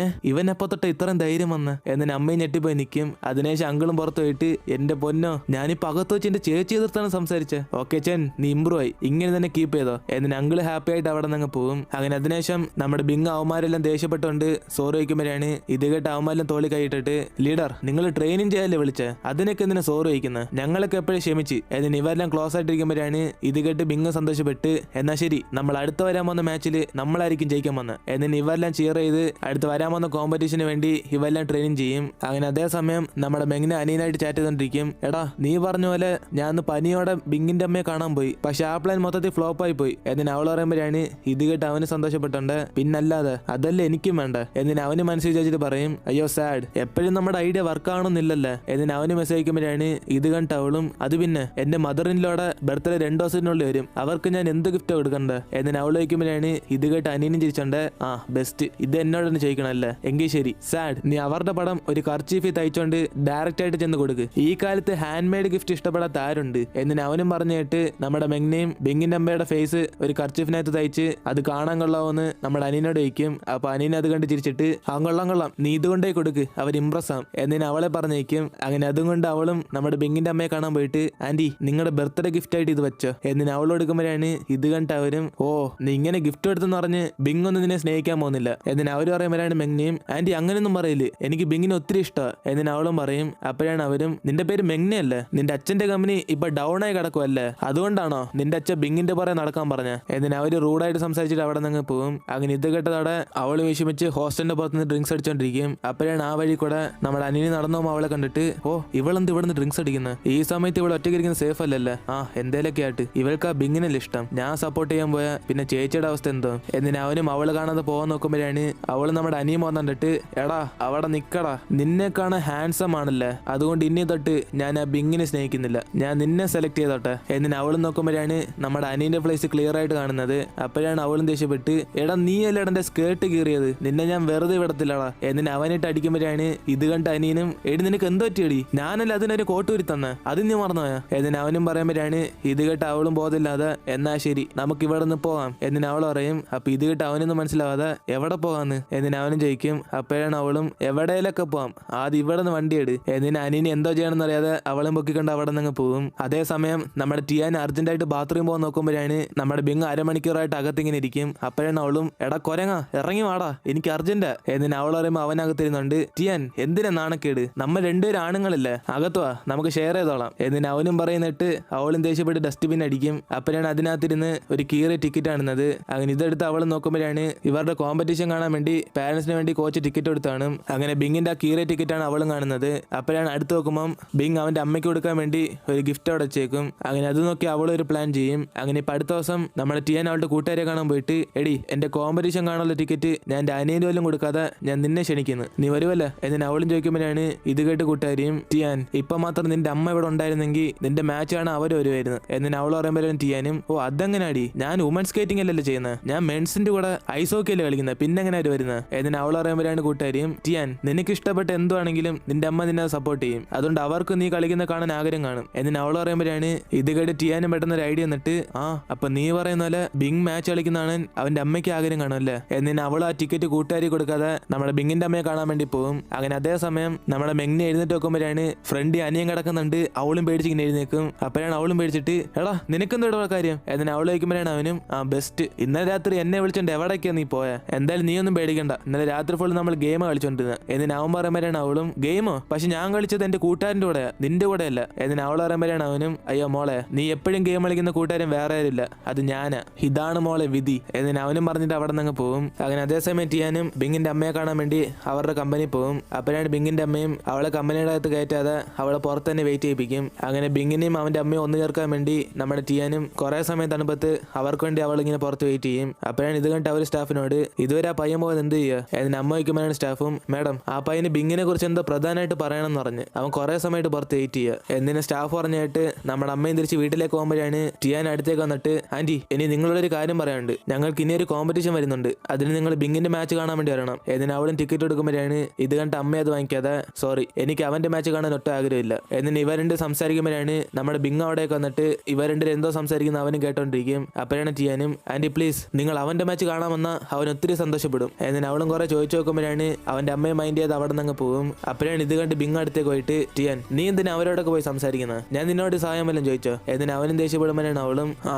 ഇവൻ എപ്പോ തൊട്ട് ഇത്രയും ധൈര്യം വന്ന്. എന്നിന് അമ്മയും ഞെട്ടിപ്പോയി നിൽക്കും. അതിനുശേഷം അങ്കിളും പുറത്തു പോയിട്ട്, എന്റെ പൊന്നോ ഞാനിപ്പോ അകത്ത് വെച്ച് എന്റെ ചേച്ചി എതിർത്താണ് സംസാരിച്ചത്. ഓക്കെ ചെൻ നീ ഇമ്പ്രൂവ് ആയി, ഇങ്ങനെ തന്നെ കീപ്പ് ചെയ്തോ. എന്നിന് അങ്കിള് ഹാപ്പി ആയിട്ട് അവിടെ നിന്ന് പോകും. അങ്ങനെ അതിനുശേഷം നമ്മുടെ ബിങ് അവന്മാരെല്ലാം ദേഷ്യപ്പെട്ടുകൊണ്ട് സോറി വയ്ക്കുമ്പോഴാണ് ഇത് കേട്ട് അവന്മാരെല്ലാം തോളി കൈയിട്ടിട്ട്, ലീഡർ നിങ്ങൾ ട്രെയിനിങ് ചെയ്യാല്ലേ വിളിച്ചേ, അതിനൊക്കെ എന്തിനാ സോറി വയ്ക്കുന്നത്, ഞങ്ങളൊക്കെ എപ്പോഴും ക്ഷമിച്ച്. എന്നിന് ഇവരെല്ലാം ക്ലോസ് ആയിട്ടിരിക്കുമ്പോഴാണ് ഇത് കേട്ട് ബിങ് സന്തോഷപ്പെട്ട്, എന്നാ ശരി നമ്മൾ അടുത്ത് വരാൻ പോകുന്ന മാച്ചിൽ നമ്മളായിരിക്കും ജയിക്കാൻ വന്നത്. എന്നിന് ഇവരെല്ലാം ചിയർ ചെയ്ത് അടുത്ത് വരാൻ പോകുന്ന കോമ്പറ്റീഷന് വേണ്ടി ഇവരെല്ലാം ട്രെയിനിങ് ചെയ്യും. അങ്ങനെ അതേസമയം നമ്മുടെ ബെങ്ങിനെ അനിയനായിട്ട് ചാറ്റ് ചെയ്തോണ്ടിരിക്കും. എടാ നീ പറഞ്ഞ പോലെ ഞാൻ അന്ന് പനിയോടെ ബിങ്ങിന്റെ അമ്മയെ കാണാൻ പോയി, പക്ഷെ ആ പ്ലാൻ മൊത്തത്തിൽ ഫ്ലോപ്പ് ആയി പോയി. എന്നിന് അവൾ പറയുമ്പോഴാണ് ഇത് കേട്ട് അവന് സന്തോഷപ്പെട്ടുണ്ട്. പിന്നല്ലാതെ അതല്ലേ എനിക്കും വേണ്ട. എന്നിന് അവന് മനസ്സിൽ വിചാരിച്ചിട്ട് പറയും, അയ്യോ സാഡ്, എപ്പോഴും നമ്മുടെ ഐഡിയ വർക്ക് ആവണമെന്നില്ലല്ലേ. എന്നിന് അവന് മെസ്സേജ് അയക്കുമ്പോഴാണ് ഇത് കണ്ട അവളും, അത് പിന്നെ എന്റെ മദർ ഇൻ ലോയുടെ ബർത്ത്ഡേ 2 ദിവസത്തിനുള്ളിൽ വരും, അവർക്ക് ഞാൻ എന്ത് ഗിഫ്റ്റ് കൊടുക്കണ്ടേ. എന്നിന് അവൾ ചോദിക്കുമ്പോഴാണ് ഇത് കേട്ട് അനിയനും ചിരിച്ചോണ്ട്, ആ ബെസ്റ്റ്, ഇത് എന്നോട് തന്നെ ചോദിക്കണല്ലേ, എങ്കിൽ ശരി സാഡ് നീ അവരുടെ പടം ഒരു കർച്ചീഫിൽ തയ്ച്ചോണ്ട് ഡയറക്റ്റ് ആയിട്ട് ചെന്ന് കൊടുക്ക്. ഈ കാലത്ത് ഹാൻഡ് മെയ്ഡ് ഗിഫ്റ്റ് ഇഷ്ടപ്പെടാത്ത ആരുണ്ട്. എന്നിന് അവനും പറഞ്ഞിട്ട് നമ്മുടെ മെങ്ങിനെയും ബെങ്ങിന്റെ അമ്മയുടെ ഫേസ് ഒരു കർച്ചീഫിനകത്ത് തയ്ച്ച് അത് കാണാൻ കൊള്ളാവെന്ന് നമ്മുടെ അനിയനോട് ചോദിക്കും. അപ്പൊ അനിയൻ അത് കണ്ട് ചിരിച്ചിട്ട്, ആ കൊള്ളാം കൊള്ളാം, നീ ഇതുകൊണ്ടേ കൊടുക്ക്, അവർ ഇംപ്രസ് ആവും. എന്നിന് അവളെ പറഞ്ഞേക്കും. അങ്ങനെ അതും കൊണ്ട് അവളും നമ്മുടെ ബെങ്ങിന്റെ അമ്മയെ കാണാൻ പോയിട്ട്, ആന്റി നിങ്ങളുടെ ബർത്ത്ഡേ ഗിഫ്റ്റ് ആയിട്ട് ഇത് വെച്ചോ. എന്നിന് അവൾ കൊടുക്കുമ്പോഴാണ് ഇത് കണ്ട് അവരും, ഓ നീ ഇങ്ങനെ ഗിഫ്റ്റ് എടുത്തെന്ന് പറഞ്ഞ് ബിങ് ഒന്നും നിന്നെ സ്നേഹിക്കാൻ പോകുന്നില്ല. എന്നിന് അവർ പറയുമ്പോഴാണ് മെങ്ങിനെയും, ആന്റി അങ്ങനെയൊന്നും പറയില്ലേ, എനിക്ക് ബിങ്ങിനെ ഒത്തിരി ഇഷ്ടമാണ്. എന്നിന് അവളും പറയും. അപ്പോഴാണ് അവരും, നിന്റെ പേര് മെഗ്നയല്ലേ, നിന്റെ അച്ഛന്റെ കമ്പനി ഇപ്പൊ ഡൗൺ ആയി കിടക്കുമല്ലേ, അതുകൊണ്ടാണോ നിന്റെ അച്ഛൻ ബിങ്ങിന്റെ പുറകെ നടക്കാൻ പറഞ്ഞ. എന്നിന് അവര് റൂഡായിട്ട് സംസാരിച്ചിട്ട് അവിടെ നിന്ന് പോകും. അങ്ങനെ ഇത് കേട്ടതോടെ അവള് വിഷമിച്ച് ഹോസ്റ്റലിന്റെ പുറത്തുനിന്ന് ഡ്രിങ്ക്സ് അടിച്ചോണ്ടിരിക്കും. അപ്പോഴാണ് ആ വഴി കൂടെ നമ്മുടെ അനിയന് നടന്നു പോകുമ്പോൾ അവളെ കണ്ടിട്ട്, ഓ ഇവളെന്ത് ഇവിടുന്ന് ഡ്രിങ്ക്സ് അടിക്കുന്നത്, ഈ സമയത്ത് ഇവൾ ഒറ്റയ്ക്ക് ഇരിക്കുന്നത് സേഫ് അല്ലല്ലേ. ആ എന്തേലൊക്കെ ആയിട്ട് ഇവൾക്ക് ആ ബിങ്ങിനല്ലേ ഇഷ്ടം, ഞാൻ സപ്പോർട്ട് ചെയ്യാൻ പോയാ പിന്നെ ചേച്ചിയുടെ അവസ്ഥ എന്തോ. എന്നിന് അവനും അവള് കാണാതെ പോകാൻ നോക്കുമ്പോഴാണ് അവള് നമ്മുടെ അനിയൻ പോകാൻ കണ്ടിട്ട്, എടാ അവിടെ നിക്കടാ, നിന്നെ കാണാൻ ഹാൻസം ആണല്ലേ, അതുകൊണ്ട് ഇനി തൊട്ട് ഞാൻ ആ ബിങ്ങിനെ സ്നേഹിക്കുന്നില്ല, ഞാൻ നിന്നെ സെലക്ട് ചെയ്തോട്ടെ. എന്നിന് അവളും നോക്കുമ്പോഴാണ് നമ്മുടെ അനിയന്റെ പ്ലേസ് ക്ലിയർ ആയിട്ട് കാണുന്നത്. അപ്പോഴാണ് അവളും ദേഷ്യപ്പെട്ട്, എടാ നീ അല്ലേ എന്റെ സ്കേർട്ട് കീറിയത്, നിന്നെ ഞാൻ വെറുതെ വിടത്തില്ലടാ. എന്നിന് അവനിട്ട് അടിക്കുമ്പോഴാണ് ഇത് കണ്ട അനിയനും, എടി നിനക്ക് എന്ത് പറ്റിയടി, ഞാനല്ല അതിനൊരു കോട്ടൂരി തന്നെ, അത് നീ മറന്നുപോയാ. എന്നിന് അവനും പറയുമ്പോഴാണ് ഇത് കേട്ട് അവളും ബോധമില്ലാതെ, എന്നാ ശരി നമുക്ക് ഇവിടെ നിന്ന് പോകാം. എന്നിന് അവൾ പറയും. അപ്പൊ ഇത് കേട്ട് അവനൊന്നും മനസ്സിലാവാതെ, എവിടെ പോകാന്ന് എന്നിന് അവനും ചോദിക്കും. അപ്പോഴാണ് അവളും, എവിടെയൊക്കെ പോവാം, ആദ്യം ഇവിടെ നിന്ന് വണ്ടി എടു. എന്നിന് അനിയന് എന്തോ ചെയ്യണമെന്ന് അറിയാതെ അവളും പൊക്കിക്കൊണ്ട് അവിടെ നിന്ന് പോകും. അതേസമയം നമ്മുടെ ടിയാൻ അർജന്റായിട്ട് ബാത്റൂം പോകാൻ നോക്കുമ്പോഴാണ് നമ്മുടെ ബിങ് അരമണിക്കൂറായിട്ട് അകത്തിങ്ങനെ ഇരിക്കും. അപ്പോഴാണ് അവളും, എടാ കൊരങ്ങ ഇറങ്ങി വാടാ, എനിക്ക് അർജന്റ്. എന്നിന് അവൾ പറയുമ്പോൾ അവനകത്തിരുന്നുണ്ട്, ടിയാൻ എന്തിനാ നാണക്കേട്, നമ്മൾ രണ്ടുപേരും ആണുങ്ങളില്ലേ, അകത്തുവാ നമുക്ക് ഷെയർ ചെയ്തോളാം. എന്നിന് അവനും പറയുന്നിട്ട് അവളും ദേഷ്യപ്പെട്ട് ഡസ്റ്റ്ബിൻ അടിക്കും. അപ്പോഴാണ് അതിനകത്തിരുന്ന് ഒരു കീറിയ ടിക്കറ്റ് ആണെന്നത്. അങ്ങനെ ഇതെടുത്ത് അവൾ നോക്കുമ്പോഴാണ് ഇവരുടെ കോമ്പറ്റീഷൻ കാണാൻ വേണ്ടി പാരന്റ്സിന് വേണ്ടി കോച്ച് ടിക്കറ്റ് എടുത്താണ്. അങ്ങനെ ബിങ്ങിന്റെ ആ കീറിയ ടിക്കറ്റാണ് അവളും കാണുന്നത്. അപ്പോഴാണ് അടുത്ത് നോക്കുമ്പോൾ ബിങ് അവന്റെ അമ്മയ്ക്ക് കൊടുക്കാൻ വേണ്ടി ഒരു ഗിഫ്റ്റ് അവിടെ വെച്ചേക്കും. അങ്ങനെ അത് നോക്കി അവൾ ഒരു പ്ലാൻ ചെയ്യും. അങ്ങനെ ഇപ്പൊ അടുത്ത ദിവസം നമ്മുടെ ടിയാൻ അവളുടെ കൂട്ടുകാരെ കാണാൻ പോയിട്ട്, എടി എന്റെ കോമ്പറ്റീഷൻ കാണാനുള്ള ടിക്കറ്റ് ഞാൻ എന്റെ അനിയന് പോലും കൊടുക്കാതെ ഞാൻ നിന്നെ ക്ഷണിക്കുന്നു, നീ വരുമല്ലോ. എന്നിന് അവളും ചോദിക്കുമ്പോഴാണ് ഇത് കേട്ട് കൂട്ടുകാരിയും, ടിയാൻ ഇപ്പൊ മാത്രം നിന്റെ അമ്മ ഇവിടെ ഉണ്ടായിരുന്നെങ്കിൽ നിന്റെ മാച്ച് ആണ് അവർ വരുമായിരുന്നു. എന്നിന് അവൾ പറയുമ്പോഴാണ് ടിയാനും, ഓ അതെങ്ങനാടി, ഞാൻ വുമൻ സ്കേറ്റിംഗ് അല്ലല്ലോ ചെയ്യുന്നത്, ഞാൻ മെൻസിന്റെ കൂടെ ഐസ് ഹോക്കി അല്ലേ കളിക്കുന്നത്, പിന്നെ എങ്ങനെ അവർ വരുന്നത്. എന്നിന് അവൾ പറയുമ്പോഴാണ് കൂട്ടുകാരിയും, ടിയാൻ നിനക്ക് ഇഷ്ടപ്പെട്ട എന്താണെങ്കിലും നിന്റെ അമ്മ നിന്നെ സപ്പോർട്ട് ചെയ്യും, അതുകൊണ്ട് അവർക്ക് നീ കളിക്കുന്ന കാണാൻ ആഗ്രഹം കാണും. എന്നിന് അവൾ പറയുമ്പോഴാണ് ഇത് കേട്ട് ടിയാനും പെട്ടെന്ന് ഒരു ഐഡിയ എന്നിട്ട്, ആ അപ്പൊ നീ പറയുന്ന പോലെ ബിങ് മാച്ച് കളിക്കുന്നതാണ് അവന്റെ അമ്മയ്ക്ക് ആഗ്രഹം കാണുമല്ലേ. എന്നിന് അവൾ ആ ടിക്കറ്റ് കൂട്ടുകാരി കൊടുക്കാതെ നമ്മുടെ ബിങ്ങിന്റെ അമ്മയെ കാണാൻ വേണ്ടി പോകും. അങ്ങനെ അതേസമയം നമ്മുടെ മെങ്ങിനെ എഴുന്നേറ്റ് നോക്കുമ്പോഴാണ് ഫ്രണ്ട് അനിയൻ കിടക്കുന്നുണ്ട്. അവളും പേടിച്ചിങ്ങനെ എഴുന്നേക്കും. അപ്പോഴാണ് അവളും പേടിച്ചിട്ട്, എടാ നിനക്കെന്തോ കാര്യം. എന്നിട്ട് എന്നിന് അവൾ ചോദിക്കുമ്പോഴാണ് അവനും ബെസ്റ്റ്. ഇന്നലെ രാത്രി എന്നെ വിളിച്ചോണ്ട് എവിടേക്കാ നീ പോയാ? എന്തായാലും നീ ഒന്നും പേടിക്കണ്ട, ഇന്നലെ രാത്രി ഫുൾ നമ്മൾ ഗെയിം കളിച്ചോണ്ടിരുന്നത്. എന്നിന് അവൻ പറയുമ്പോഴാണ് അവളും ഗെയിമോ? പക്ഷെ ഞാൻ കളിച്ചത് എന്റെ കൂട്ടുകാരന്റെ കൂടെയാ, നിന്റെ കൂടെ അല്ല. എന്നിന് അവൾ പറയുമ്പോഴാണ് അവനും അയ്യോ മോളെ, നീ എപ്പോഴും ഗെയിം കളിക്കുന്ന കൂട്ടുകാരൻ വേറെ ആരില്ല, അത് ഞാനാ, ഇതാണ് മോളെ വിധി. എന്നിന് അവനും പറഞ്ഞിട്ട് അവിടെ നിന്ന് പോകും. അങ്ങനെ അതേസമയം ടിയാനും ബിങ്ങിന്റെ അമ്മയെ കാണാൻ വേണ്ടി അവരുടെ കമ്പനി പോകും. അപ്പോഴാണ് ബിങ്ങിന്റെ അമ്മയും അവളെ കമ്പനിയുടെ അകത്ത് കയറ്റാതെ അവളെ പുറത്ത് തന്നെ വെയിറ്റ് ചെയ്യിപ്പിക്കും. അങ്ങനെ ബിങ്ങിനെയും അവന്റെ അമ്മയും ഒന്ന് ചേർക്കാൻ വേണ്ടി നമ്മുടെ ടിയാനും കുറെ സമയം തണുപ്പത്ത് അവർക്ക് വേണ്ടി അവൾ ഇങ്ങനെ പുറത്ത് വെയിറ്റ് ചെയ്യും. അപ്പോഴാണ് ഇത് കണ്ടിട്ട് അവർ സ്റ്റാഫിനോട് ഇതുവരെ ആ പയ്യൻ പോയത് എന്ത് ചെയ്യുക? അതിന് അമ്മ വയ്ക്കുമ്പോഴാണ് സ്റ്റാഫും മാഡം ആ പയ്യന് ബിങ്ങിനെ കുറിച്ച് എന്തോ പ്രധാനമായിട്ട് പറയണമെന്ന് പറഞ്ഞ് അവൻ കുറെ സമയമായിട്ട് പുറത്ത് വെയിറ്റ് ചെയ്യുക. എന്തിനാ സ്റ്റാഫ് പറഞ്ഞായിട്ട് നമ്മുടെ അമ്മയും തിരിച്ച് വീട്ടിലേക്ക് പോകുമ്പോഴാണ് ടിയാൻ അടുത്തേക്ക് വന്നിട്ട് ആന്റി ഇനി നിങ്ങളോട് ഒരു കാര്യം പറയാനുണ്ട്, ഞങ്ങൾക്ക് ഇനി ഒരു കോമ്പറ്റീഷൻ വരുന്നുണ്ട്, അതിന് നിങ്ങൾ ബിങ്ങിന്റെ മാച്ച് കാണാൻ വേണ്ടി വരണം. എന്നിന് അവളും ടിക്കറ്റ് എടുക്കുമ്പോഴാണ് ഇത് കണ്ട് അമ്മ അത് വാങ്ങിക്കാതെ സോറി എനിക്ക് അവന്റെ മാച്ച് കാണാൻ ഒട്ടും ആഗ്രഹമില്ല. എന്നിന് ഇവരുണ്ട് സംസാരിക്കുമ്പോഴാണ് നമ്മുടെ ബിങ് അവിടേക്ക് വന്നിട്ട് ഇവരുടെ എന്തോ സംസാരിക്കുന്ന അവനും കേട്ടോണ്ടിരിക്കും. അപ്പോഴാണ് ടിയാനും ആന്റി പ്ലീസ് നിങ്ങൾ അവന്റെ മാച്ച് കാണാൻ വന്ന അവൻ ഒത്തിരി സന്തോഷപ്പെടും. എന്നിന് അവളും കുറെ ചോദിച്ചു നോക്കുമ്പോഴാണ് അവന്റെ അമ്മയെ മൈൻഡ് ചെയ്ത് അവിടെ നിന്ന് പോകും. അപ്പോഴാണ് ഇത് കണ്ട് ബിങ് അടുത്തേക്ക് പോയിട്ട് ടിയാൻ നീ എന്തിനാ അവരോടൊക്കെ പോയി സംസാരിക്കുന്നത്, ഞാൻ നിന്നോട് സഹായം വല്ലതും ചോദിച്ചോ? എന്നിന് അവനും ദേഷ്യപ്പെടുമ്പോഴാണ് അവളും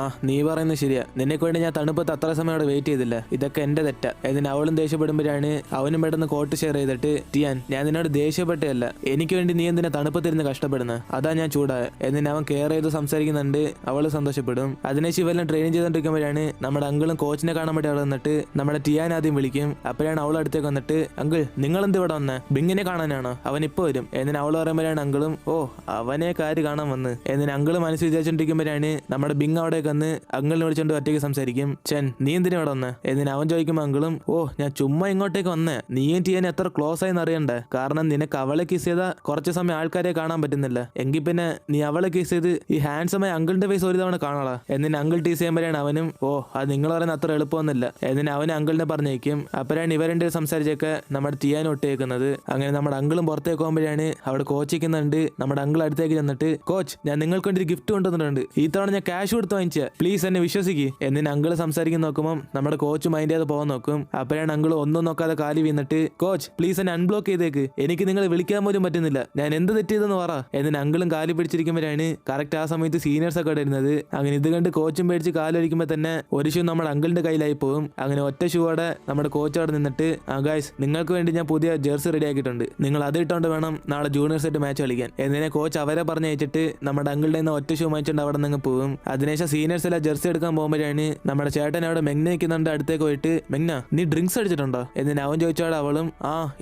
നീ പറയുന്നത് ശരിയാ, നിനക്ക് വേണ്ടി ഞാൻ തണുപ്പത്ത് അത്ര സമയം അവിടെ വെയിറ്റ് ചെയ്തില്ല, ഇതൊക്കെ എന്റെ തെറ്റാ. എന്നിന് അവളും ദേഷ്യപ്പെടുമ്പോഴാണ് അവനും പെട്ടെന്ന് കോട്ട് ഷെയർ ചെയ്തിട്ട് ടിയാൻ ഞാൻ നിന്നോട് ദേഷ്യപ്പെട്ടല്ല, എനിക്ക് വേണ്ടി നീ എന്തിനാ തണുപ്പത്തിരുന്ന് കഷ്ടപ്പെടുന്നത്, അതാ ഞാൻ ചൂടായ. എന്നിന് അവൻ കെയർ ചെയ്ത് സംസാരിക്കുന്നുണ്ട്, അവള് സന്തോഷപ്പെടും. അതിനെ ശിവെല്ലാം ട്രെയിനിങ് ചെയ്തോണ്ടിരിക്കുമ്പോഴാണ് നമ്മുടെ അങ്കിളും കോച്ചിനെ കാണാൻ വേണ്ടി അവിടെ വന്നിട്ട് നമ്മുടെ ടിയാൻ ആദ്യം വിളിക്കും. അപ്പോഴാണ് അവൾ അടുത്തേക്ക് വന്നിട്ട് അങ്കിൾ നിങ്ങൾ എന്ത് ഇവിടെ വന്നേ, ബിങ്ങിനെ കാണാനാണോ, അവൻ ഇപ്പൊ വരും. എന്നിന് അവൾ പറയുമ്പോഴാണ് അങ്കിളും ഓ അവനെ കാര്യം കാണാൻ വന്ന്. എന്നിന് അങ്കിള് മനസ്സ് വിചാരിച്ചോണ്ടിരിക്കുമ്പോഴാണ് നമ്മുടെ ബിങ് അവിടേക്ക് വന്ന് അങ്കിളിനെ വിളിച്ചോണ്ട് ഒറ്റയ്ക്ക് സംസാരിക്കും. ചെൻ നീ എന്തിനാ ഇവിടെ വന്നേ? എന്നിന് അവൻ ചോദിക്കുമ്പോൾ അങ്കിളും ഓ ഞാൻ ചുമ്മാ ഇങ്ങോട്ടേക്ക് വന്നേ, നീയും ടിയാൻ എത്ര ക്ലോസ് ആയിന്ന് അറിയണ്ടേ, കാരണം നിനക്ക് അവളെ കിസ് ചെയ്ത കുറച്ച് സമയം ആൾക്കാരെ കാണാൻ പറ്റുന്നില്ല, എങ്കിൽ പിന്നെ നീ അവളെ കിസ് ചെയ്ത് ഈ ഹാൻഡ്സമായ അങ്കിളിന്റെ ഫേസ് ഒരു തവണ കാണാളാ. എന്നിന് അങ്കിൾ ടീസ് ചെയ്യുമ്പോഴാണ് അവനും ഓ അത് നിങ്ങൾ പറയുന്ന അത്ര എളുപ്പമൊന്നുമില്ല. എന്നിന് അവൻ അങ്കിളിനെ പറഞ്ഞേക്കും. അപ്പോഴാണ് ഇവരുടെ സംസാരിച്ചൊക്കെ നമ്മുടെ ടിയാൻ ഒട്ടേക്കുന്നത്. അങ്ങനെ നമ്മുടെ അങ്കിളും പുറത്തേക്ക് പോകുമ്പോഴാണ് അവിടെ കോച്ചിക്കുന്നുണ്ട്. നമ്മുടെ അങ്കിൾ അടുത്തേക്ക് ചെന്നിട്ട് കോച്ച് ഞാൻ നിങ്ങൾക്ക് വേണ്ടി ഒരു ഗിഫ്റ്റ് കൊണ്ടുവന്നിട്ടുണ്ട്, ഈ തവണ ഞാൻ ക്യാഷ് കൊടുത്ത് വാങ്ങിച്ച, പ്ലീസ് എന്നെ വിശ്വസിക്ക്. എന്നിന് അങ്കിള് സംസാരിക്കുന്ന നോക്കുമ്പോൾ നമ്മുടെ കോച്ച് മൈൻഡ് ചെയ്ത് പോകാൻ നോക്കും. അപ്പോഴാണ് അങ്കിൾ ഒന്നും നോക്കാതെ കാലി വീണിട്ട് കോച്ച് പ്ലീസ് എന്നെ അൺബ്ലോക്ക് ചെയ്തേക്ക്, എനിക്ക് നിങ്ങളെ വിളിക്കാൻ പോലും പറ്റുന്നില്ല, ഞാൻ എന്ത് തെറ്റിയതെന്ന് പറ. എന്നിന് അങ്കിളും കാലി പിടിച്ചിരിക്കുമ്പോഴാണ് കറക്റ്റ് ആ സമയത്ത് സീനിയേഴ്സ് ഒക്കെ വരുന്നത്. അങ്ങനെ ഇത് കണ്ട് കോച്ചും പേടിച്ച് കാലൊരിക്കുമ്പോൾ തന്നെ ഒരു ഷൂ നമ്മുടെ അങ്കിളിന്റെ കയ്യിലായി പോകും. അങ്ങനെ ഒറ്റ ഷൂയോടെ നമ്മുടെ കോച്ച് അവിടെ നിന്നിട്ട് ഗായ്സ് നിങ്ങൾക്ക് വേണ്ടി ഞാൻ പുതിയ ജേഴ്സി റെഡി ആക്കിയിട്ടുണ്ട്, നിങ്ങൾ അത് ഇട്ടുകൊണ്ട് വേണം നാളെ ജൂനിയർ സെറ്റ് മാച്ച് കളിക്കാൻ. എന്നിനെ കോച്ച് അവരെ പറഞ്ഞയച്ചിട്ട് നമ്മുടെ അങ്കിളുടെ ഒറ്റ ഷൂ വാങ്ങിച്ചിട്ട് അവിടെ നിന്ന് പോകും. അതിനുശേഷം സീനിയേഴ്സ് എല്ലാം ജെർസി എടുക്കാൻ പോകുമ്പോഴാണ് നമ്മുടെ ചേട്ടൻ അവിടെ മെഗ്ന നിൽക്കുന്നുണ്ട്. അടുത്തേക്ക് പോയിട്ട് മെഗ്ന നീ ഡ്രിങ്ക്സ് അടിച്ചിട്ടുണ്ടോ? എന്നിന് അവൻ ചോദിച്ചോടെ അവളും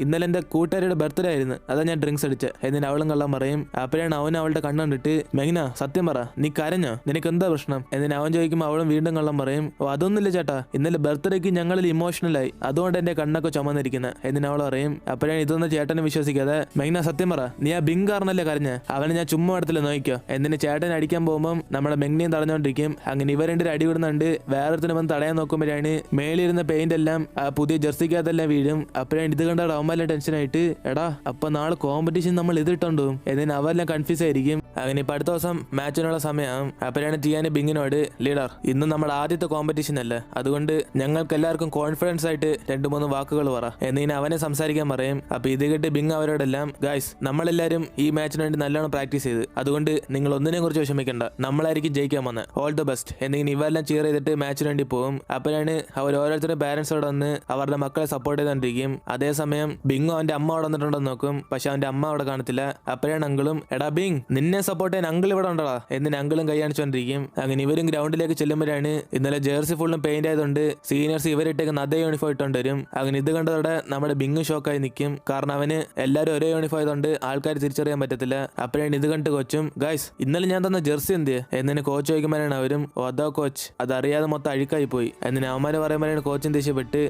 ഇന്നലെ എന്റെ കൂട്ടുകാരുടെ ബർത്ത്ഡേ ആയിരുന്നു, അതാ ഞാൻ ഡ്രിങ്ക്സ് അടിച്ചത്. എന്നിന് അവളും കള്ളം പറയും. അപ്പോഴാണ് അവൻ അവളുടെ കണ്ടുണ്ടിട്ട് മെഗ്ന സത്യം പറ നീ കരഞ്ഞോ, നിനക്ക് എന്താ പ്രശ്നം? എന്നിന് അവൻ ചോദിക്കുമ്പോൾ അവളും വീണ്ടും കള്ളം പറയും. അതൊന്നുമില്ല ചേട്ടാ, ഇന്നലെ ബർത്ത്ഡേക്ക് ഞങ്ങളിൽ ഇമോഷണലായി, അതുകൊണ്ട് എന്റെ കണ്ണൊക്കെ ചുമന്നിരിക്കുന്നത്. എന്നിന് അവൾ പറയും. അപ്പോഴാണ് ഇതൊന്നും ചേട്ടനെ വിശ്വസിക്കാതെ മെഗ്ന സത്യം പറ നീ ആ ബിങ് കാരണല്ലേ കരഞ്ഞ, അവനെ ഞാൻ ചുമ്മാ ഇടത്തില്ല നോക്കിക്കോ. എന്നിന് ചേട്ടൻ അടിക്കാൻ പോകുമ്പോൾ നമ്മുടെ മെഗ്നയും തടഞ്ഞോണ്ടിരിക്കും. അങ്ങനെ ഇവ രണ്ടും അടി വിടുന്നുണ്ട്. വേറൊരുത്തിന് വന്ന് തടയാൻ നോക്കുമ്പോഴാണ് മേളിയിരുന്ന പെയിന്റ് എല്ലാം ആ പുതിയ ജെർസിക്കകത്തെല്ലാം വീഴും. അപ്പോഴാണ് ഇത് കണ്ട അവന്മാരെല്ലാം ടെൻഷനായിട്ട് എടാ അപ്പൊ നാളെ കോമ്പറ്റീഷൻ നമ്മൾ ഇതിട്ടുണ്ടോ. എന്നിന് അവരെല്ലാം കൺഫ്യൂസ് ആയിരിക്കും. അങ്ങനെ ഇപ്പൊ അടുത്ത ദിവസം മാച്ചിനുള്ള സമയമാകും. അപ്പോഴാണ് ടിയാന് ബിങ്ങിനോട് ലീഡർ ഇന്ന് നമ്മുടെ ആദ്യത്തെ കോമ്പറ്റീഷൻ അല്ല, അതുകൊണ്ട് ഞങ്ങൾക്ക് എല്ലാവർക്കും കോൺഫിഡൻസ് ആയിട്ട് 2-3 വാക്കുകൾ പറ എന്നിങ്ങനെ അവനെ സംസാരിക്കാൻ പറയും. അപ്പൊ ഇത് കേട്ട് ബിങ് അവരോടെല്ലാം ഗായ്സ് നമ്മളെല്ലാരും ഈ മാച്ചിന് വേണ്ടി നല്ലോണം പ്രാക്ടീസ് ചെയ്ത്, അതുകൊണ്ട് നിങ്ങൾ ഒന്നിനെ കുറിച്ച് വിഷമിക്കണ്ട, നമ്മളായിരിക്കും ജയിക്കാൻ വന്നത്, ഓൾ ദ ബെസ്റ്റ് എന്നിങ്ങനെ ഇവരെല്ലാം ചിയർ ചെയ്തിട്ട് മാച്ചിന് വേണ്ടി പോകും. അപ്പോഴാണ് അവർ ഓരോരുത്തരുടെ പാരന്റ്സോടെ വന്ന് അവരുടെ മക്കളെ സപ്പോർട്ട് ചെയ്തോണ്ടിരിക്കും. അതേസമയം ബിങ് അവന്റെ അമ്മ അവിടെ വന്നിട്ടുണ്ടെന്ന് നോക്കും, പക്ഷെ അവന്റെ അമ്മ അവിടെ കാണത്തില്ല. അപ്പോഴാണ് അങ്കിളും എടാ ബിങ് നിന്നെ സപ്പോർട്ട് ചെയ്യാൻ അങ്കിൾ ഇവിടെ ഉണ്ടടാ എന്നിന് അങ്കിളും കൈ കാണിച്ചുകൊണ്ടിരിക്കും. അങ്ങനെ ഇവരും ഗ്രൗണ്ടിലേക്ക് ചെല്ലുമ്പോഴാണ് ഇന്നലെ ജേഴ്സി ഫുള്ളും പെയിന്റ് ആയതുകൊണ്ട് സീനിയേഴ്സ് ഇവരിട്ടേക്ക് അതേ യൂണിഫോം ഇട്ടുകൊണ്ട് വരും. അങ്ങനെ ഇത് കണ്ടതോടെ നമ്മുടെ ബിങ് ഷോക്കായി നിൽക്കും, കാരണം അവന് എല്ലാവരും ഒരേ യൂണിഫോം ആയതുകൊണ്ട് ആൾക്കാർ തിരിച്ചറിയാൻ പറ്റത്തില്ല. അപ്പോഴാണ് ഇത് കണ്ട് കോച്ചും ഗായ്സ് ഇന്നലെ ഞാൻ തന്ന ജെർസി എന്തിയെ എന്നിന് കോച്ച് ചോദിക്കുമ്പോഴാണ് അവരും അതാ കോച്ച് അതറിയാതെ മൊത്തം അഴുക്കായി പോയി എന്നിന് അവന്മാര് പറയുമ്പോഴാണ് കോച്ചും ദേഷ്യപ്പെട്ട്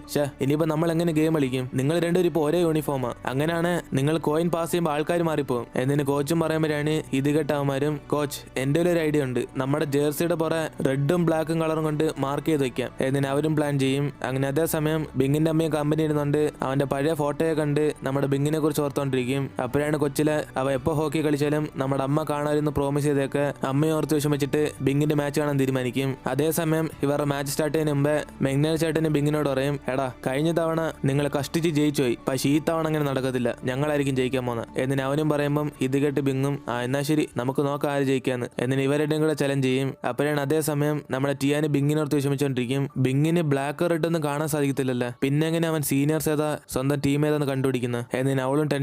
ഇനിയിപ്പോ നമ്മൾ എങ്ങനെ ഗെയിം കളിക്കും, നിങ്ങൾ രണ്ടുപേരും ഇപ്പൊ ഒരേ യൂണിഫോമാ, അങ്ങനെയാണ് നിങ്ങൾ കോയിൻ പാസ് ചെയ്യുമ്പോൾ ആൾക്കാർ മാറിപ്പോകും എന്നിന് കോച്ചും പറയുമ്പോഴാണ് ഇത് കേട്ട അവന്മാരും കോച്ച് എന്റെ ഒരു ഐഡിയ ഉണ്ട്, നമ്മുടെ ജേഴ്സിയുടെ പുറ റെഡും ബ്ലാക്കും കളറും കൊണ്ട് മാർക്ക് ചെയ്ത് വെക്കാം എന്നിന് അവരും പ്ലാൻ ചെയ്യും. അങ്ങനെ അതേസമയം ബിങ്ങിന്റെ അമ്മയും കമ്പനി ഇരുന്നുകൊണ്ട് അവന്റെ പഴയ ഫോട്ടോയെ കണ്ട് നമ്മുടെ ബിങ്ങിനെ കുറിച്ച് ഓർത്തോണ്ടിരിക്കും. അപ്പോഴാണ് കൊച്ചിലെ അവ എപ്പോ ഹോക്കി കളിച്ചാലും നമ്മുടെ അമ്മ കാണാമെന്ന് പ്രോമിസ് ചെയ്തൊക്കെ അമ്മയെ ഓർത്ത് വിഷമിച്ചിട്ട് ബിങ്ങിന്റെ മാച്ച് കാണാൻ തീരുമാനിക്കും. അതേസമയം ഇവരുടെ മാച്ച് സ്റ്റാർട്ട് ചെയ്യുന്ന മുമ്പേ മെഗ്നൽ ചേട്ടനും ബിങ്ങിനോട് പറയും എടാ കഴിഞ്ഞ തവണ നിങ്ങൾ കഷ്ടിച്ച് ജയിച്ചുപോയി, പക്ഷേ ഈ തവണ അങ്ങനെ നടക്കത്തില്ല, ഞങ്ങളായിരിക്കും ജയിക്കാൻ പോകുന്നത് എന്നിന് അവനും പറയുമ്പം ഇത് കേട്ട് ബിങ്ങും എന്നാ ശരി നമുക്ക് നോക്കാം ആര് ജയിക്കാന്ന് എന്നിന് ഇവരുടെയും കൂടെ ചലഞ്ച് ചെയ്യും. അപ്പോഴാണ് അതേ അതേസമയം നമ്മുടെ ടിയാന് ബിങ്ങിനോർത്ത് വിഷമിച്ചോണ്ടിരിക്കും. ബിങ്ങിന് ബ്ലാക്ക് റെഡ് ഒന്നും കാണാൻ സാധിക്കത്തില്ലല്ലോ, പിന്നെ എങ്ങനെ അവൻ സീനിയേഴ്സ് ഏതാ സ്വന്തം ടീം ഏതാന്ന് കണ്ടുപിടിക്കുന്നത് എന്ന് അവളും ടെൻഷൻ